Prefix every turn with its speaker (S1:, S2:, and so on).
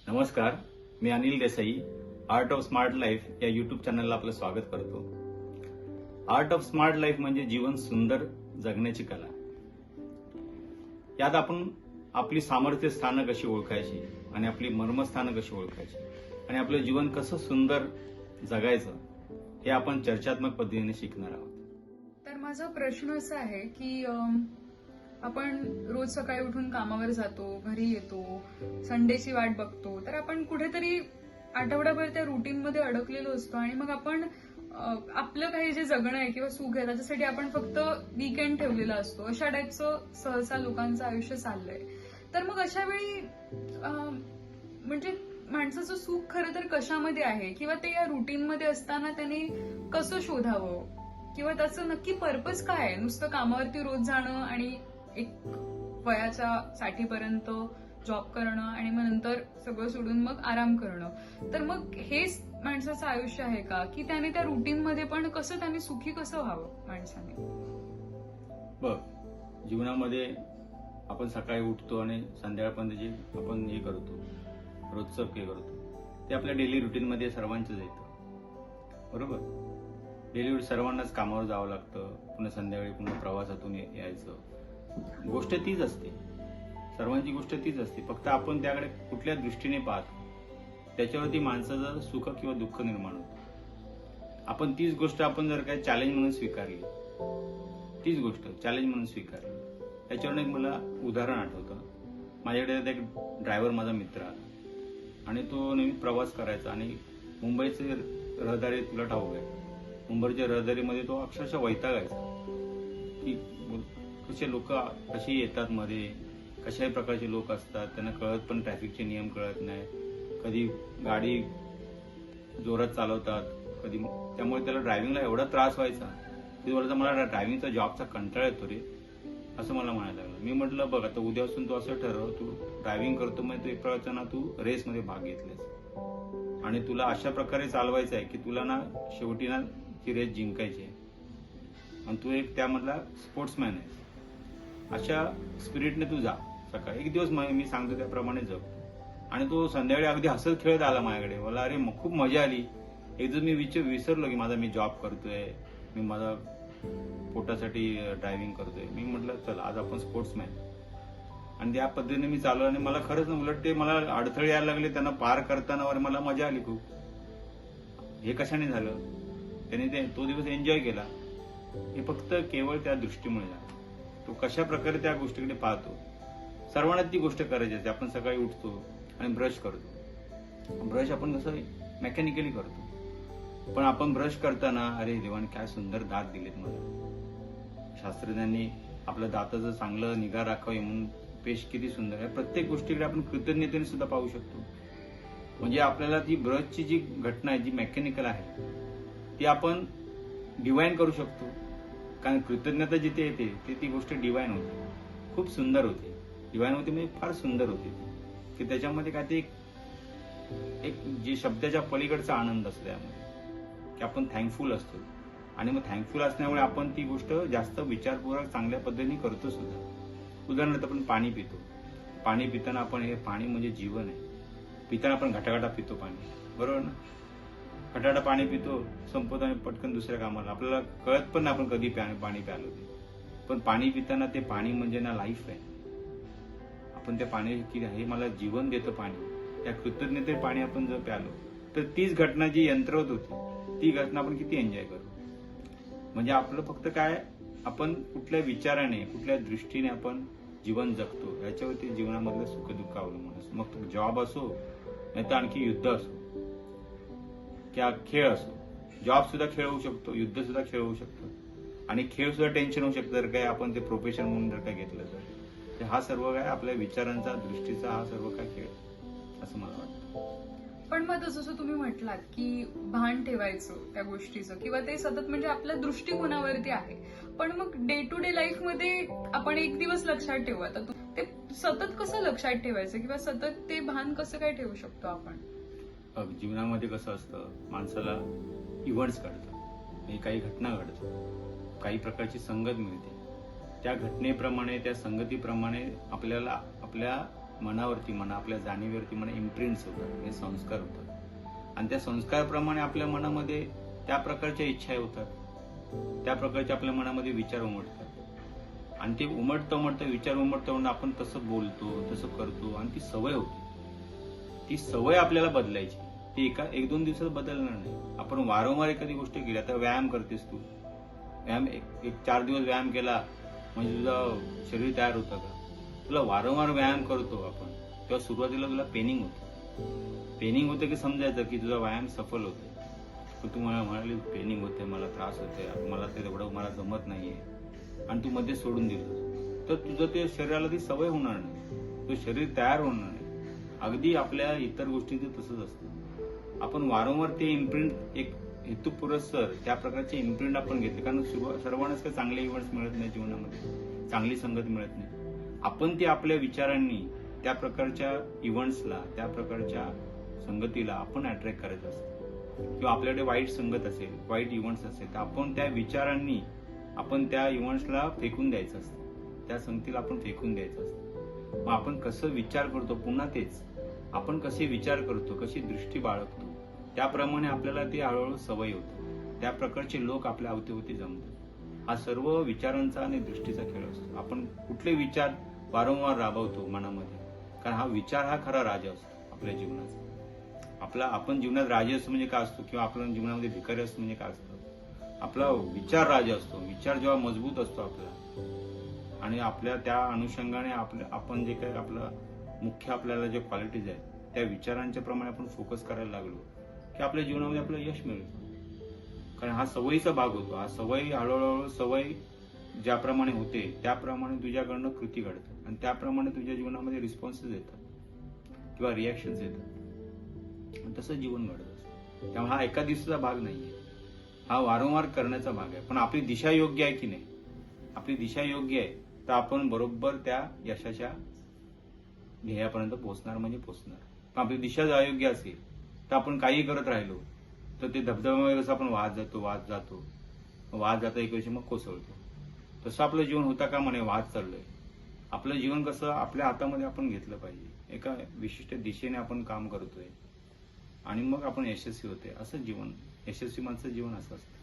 S1: नमस्कार, मी Anil Desai. Art of smart life या युट्यूब चॅनलला आपलं स्वागत करतो. आर्ट ऑफ स्मार्ट लाईफ म्हणजे जीवन सुंदर जगण्याची कला. यात आपण आपली सामर्थ्य स्थानं कशी ओळखायची आणि आपली मर्मस्थानं कशी ओळखायची आणि आपलं जीवन कसं सुंदर जगायचं हे आपण चर्चात्मक पद्धतीने शिकणार आहोत.
S2: तर माझा प्रश्न असा आहे की आपण रोज सकाळी उठून कामावर जातो, घरी येतो, संडेची वाट बघतो, तर आपण कुठेतरी आठवडाभर त्या रुटीनमध्ये अडकलेलो असतो आणि मग आपण आपलं काही जे जगणं आहे किंवा सुख आहे त्याच्यासाठी आपण फक्त वीकेंड ठेवलेला असतो. अशा टाईपचं सहसा लोकांचं आयुष्य चाललंय. तर मग अशा वेळी म्हणजे माणसाचं सुख खरं तर कशामध्ये आहे किंवा ते या रुटीनमध्ये असताना त्यांनी कसं शोधावं किंवा त्याचं नक्की पर्पज काय आहे? नुसतं कामावरती रोज जाणं आणि एक वयाच्या साठीपर्यंत जॉब करणं आणि मग नंतर सगळं सोडून मग आराम करणं. तर मग हेच माणसाचं आयुष्य आहे का की त्याने त्या रुटीनमध्ये पण कसं त्यांनी सुखी कसं व्हावं माणसाने?
S1: बघ, जीवनामध्ये आपण सकाळी उठतो आणि संध्याकाळपर्यंत जे आपण हे करतो, रोजचं हे करतो, ते आपल्या डेली रुटीनमध्ये सर्वांचंच येतं, बरोबर. डेली सर्वांनाच कामावर जावं लागतं, पुन्हा संध्याकाळी पुन्हा प्रवासातून यायचं. गोष्ट तीच असते, सर्वांची गोष्ट तीच असते. फक्त आपण त्याकडे कुठल्या दृष्टीने पाहतो त्याच्यावरती माणसाचं सुख किंवा दुःख निर्माण होतं. आपण तीच गोष्ट आपण जर काय चॅलेंज म्हणून स्वीकारली, तीच गोष्ट चॅलेंज म्हणून स्वीकारली, त्याच्यावरून एक मला उदाहरण आठवतं. माझ्याकडे एक ड्रायव्हर माझा मित्र आला आणि तो नेहमी प्रवास करायचा आणि मुंबईचे रहदारी तुला ठाऊक आहे, मुंबईच्या रहदारीमध्ये तो अक्षरशः वैतागायचा की कसे लोक कशी येतात मध्ये, कशाही प्रकारचे लोक असतात, त्यांना कळत पण ट्रॅफिकचे नियम कळत नाही, कधी गाडी जोरात चालवतात, कधी. त्यामुळे त्याला ड्रायव्हिंगला एवढा त्रास व्हायचा की बोलायचा मला ड्रायव्हिंगचा जॉबचा कंटाळा येतो रे, असं मला म्हणायला लागलं. मी म्हटलं बघ, आता उद्यापासून तू असं ठरव, तू ड्रायव्हिंग करतो म्हणजे तू एक प्रकारचा ना तू रेसमध्ये भाग घेतलेस आणि तुला अशा प्रकारे चालवायचं आहे की तुला ना शेवटी ना ती रेस जिंकायची आहे आणि तू एक त्यामधला स्पोर्ट्समॅन आहे. अशा स्पिरिटने तू जा. सकाळी एक दिवस मी सांगतो त्याप्रमाणे जग. आणि तो संध्याकाळी अगदी हसत खेळत आला माझ्याकडे. मला अरे खूप मजा आली. एक दिवस मी विसरलो की मी जॉब करतोय, मी माझा पोटासाठी ड्रायव्हिंग करतोय. मी म्हटलं चल आज आपण स्पोर्ट्समॅन, आणि त्या पद्धतीने मी चाललो आणि मला खरंच ना उलट ते मला अडथळे यायला लागले त्यांना पार करताना. मला मजा आली खूप. हे कशाने झालं? त्याने तो दिवस एन्जॉय केला. हे फक्त केवळ त्या दृष्टीमुळे झालं. तो कशा प्रकारे त्या गोष्टीकडे पाहतो. सर्वांना ती गोष्ट करायची असते. आपण सकाळी उठतो आणि ब्रश करतो. ब्रश आपण कसं मेकॅनिकली करतो, पण आपण ब्रश करताना अरे देवाने काय सुंदर दात दिलेत मला, शास्त्रज्ञांनी आपल्या दाताचं चांगलं निगा राखावी म्हणून पेस्ट किती सुंदर आहे. प्रत्येक गोष्टीकडे आपण कृतज्ञतेने सुद्धा पाहू शकतो. म्हणजे आपल्याला ती ब्रशची जी घटना आहे जी मेकॅनिकल आहे ती आपण डिवाइन करू शकतो. कारण कृतज्ञता जिथे येते ती गोष्ट डिवाइन होते, खूप सुंदर होते. डिवाइन होते म्हणजे फार सुंदर होते की त्याच्यामध्ये काय ते एक जे शब्दाच्या पलीकडचा आनंद असतो त्यामध्ये, की आपण थँकफुल असतो. आणि मग थँकफुल असल्यामुळे आपण ती गोष्ट जास्त विचारपूर्वक चांगल्या पद्धतीने करतो सुद्धा. उदाहरणार्थ आपण पाणी पितो. पाणी पिताना आपण हे पाणी म्हणजे जीवन आहे. पिताना आपण घटाघटा पितो पाणी, बरोबर ना. घटाघटा पाणी पितो, संपवतो आणि पटकन दुसऱ्या कामाला. आपल्याला कळत पण नाही आपण कधी पाणी प्यालो ते. पण पाणी पिताना ते पाणी म्हणजे ना लाईफ आहे. आपण त्या पाणी की हे मला जीवन देतं पाणी, त्या कृतज्ञते पाणी आपण जर प्यालो तर तीच घटना जी यंत्रवत होती ती घटना आपण किती एन्जॉय करू. म्हणजे आपलं फक्त काय, आपण कुठल्या विचाराने कुठल्या दृष्टीने आपण जीवन जगतो याच्यावरती जीवनामधलं सुख दुःख अवलंबून असतं. मग तो जॉब असो नाही तर आणखी युद्ध असो किंवा खेळ असो. जॉब सुद्धा खेळ होऊ शकतो, युद्ध सुद्धा खेळ होऊ शकतो आणि खेळ सुद्धा टेन्शन होऊ शकतं जर काय आपण ते प्रोफेशन म्हणून जर काय घेतलं तर. हा सर्व काय आपल्या विचारांचा दृष्टीचा हा सर्व काय खेळ असं मला वाटतं.
S2: पण मग जसं तुम्ही म्हटलात की भान ठेवायचं त्या गोष्टीचं किंवा ते सतत म्हणजे आपल्या दृष्टिकोनावरती आहे. पण मग डे टू डे लाईफ मध्ये आपण एक दिवस लक्षात ठेवू, आता ते सतत कसं लक्षात ठेवायचं किंवा सतत ते भान कसं काय ठेवू शकतो आपण?
S1: जीवनामध्ये कसं असतं, माणसाला इव्हेंट्स घडतात, काही घटना घडतात, काही प्रकारची संगत मिळते. त्या घटनेप्रमाणे त्या संगतीप्रमाणे आपल्याला आपल्या मनावरती म्हणा, आपल्या जाणीवेवरती म्हणा इम्प्रिंट्स होतात, हे संस्कार होतात. आणि त्या संस्काराप्रमाणे आपल्या मनामध्ये त्या प्रकारच्या इच्छा होतात, त्या प्रकारचे आपल्या मनामध्ये विचार उमटतात. आणि ते उमटतं विचार उमटतं आपण तसं बोलतो, तसं करतो आणि ती सवय होती. ती सवय आपल्याला बदलायची. ती एक दोन दिवसात बदलणार नाही. आपण वारंवार एखादी गोष्ट केली, आता व्यायाम करतेस तू, व्यायाम एक 4 दिवस व्यायाम केला म्हणजे तुझं शरीर तयार होतं का? तुला वारंवार व्यायाम करतो आपण तेव्हा सुरुवातीला तुला पेनिंग होतं की समजायचं की तुझा व्यायाम सफल होतोय. पण तू मला म्हणाली पेनिंग होते, मला त्रास होते, मला ते एवढं मला जमत नाहीये आणि तू मध्ये सोडून दिलं तर तुझं ते शरीराला ती सवय होणार नाही, तो शरीर तयार होणार नाही. अगदी आपल्या इतर गोष्टीचं तसंच असतं. आपण वारंवार ते इम्प्रिंट एक हेतुपुरस्सर त्या प्रकारचे इम्प्रिंट आपण घेतले, कारण सर्वांनाच काही चांगले इव्हेंट्स मिळत नाही जीवनामध्ये, चांगली संगत मिळत नाही. आपण ते आपल्या विचारांनी त्या प्रकारच्या इव्हेंट्सला, त्या प्रकारच्या संगतीला आपण अट्रॅक्ट करायचं असतं. किंवा आपल्याकडे वाईट संगत असेल, वाईट इव्हेंट्स असेल तर आपण त्या विचारांनी आपण त्या इव्हेंट्सला फेकून द्यायचं असतं, त्या संगतीला आपण फेकून द्यायचं असतं. मग आपण कसं विचार करतो, पुन्हा तेच आपण कसे विचार करतो, कशी दृष्टी बाळगतो, त्याप्रमाणे आपल्याला ते हळूहळू सवय होते. त्या प्रकारचे लोक आपल्या अवतीभोवती जमतात. हा सर्व विचारांचा आणि दृष्टीचा खेळ असतो. आपण कुठले विचार वारंवार राबवतो मनामध्ये, कारण हा विचार हा खरा राजा असतो आपल्या जीवनाचा. आपण जीवनात राजा असतो म्हणजे काय असतो, किंवा आपल्या जीवनामध्ये भिकारी असतो म्हणजे काय असतं, आपला विचार राजा असतो. विचार जेव्हा मजबूत असतो आपला आणि आपल्या त्या अनुषंगाने आपण जे काही आपलं मुख्य आपल्याला जे क्वालिटीज आहेत त्या विचारांच्या प्रमाणे आपण फोकस करायला लागलो की आपल्या जीवनामध्ये आपलं यश मिळतं. कारण हा सवयीचा भाग होतो. हा सवय हळूहळू सवय ज्याप्रमाणे होते त्याप्रमाणे तुझ्याकडनं कृती घडतात आणि त्याप्रमाणे तुझ्या जीवनामध्ये रिस्पॉन्सेस येतात किंवा रिॲक्शन्स येतात. आणि तसं जीवन घडत असतं. त्यामुळे हा एका दिवसाचा भाग नाहीये, हा वारंवार करण्याचा भाग आहे. पण आपली दिशा योग्य आहे की नाही, आपली दिशा योग्य आहे तर आपण बरोबर त्या यशाच्या ध्येयापर्यंत पोहोचणार म्हणजे पोहोचणार. पण आपली दिशा जर अयोग्य असेल तर आपण काही करत राहिलो तर ते धबधब्यामध्ये कसं आपण वाहत जाता एक वेळी मग कोसळतो. तसं आपलं जीवन होता का म्हणे वाहत चाललंय. आपलं जीवन कसं आपल्या हातामध्ये आपण घेतलं पाहिजे. एका विशिष्ट दिशेने आपण काम करतोय आणि मग आपण यशस्वी होते. असं जीवन, यशस्वी माणसाचं जीवन असं असतं.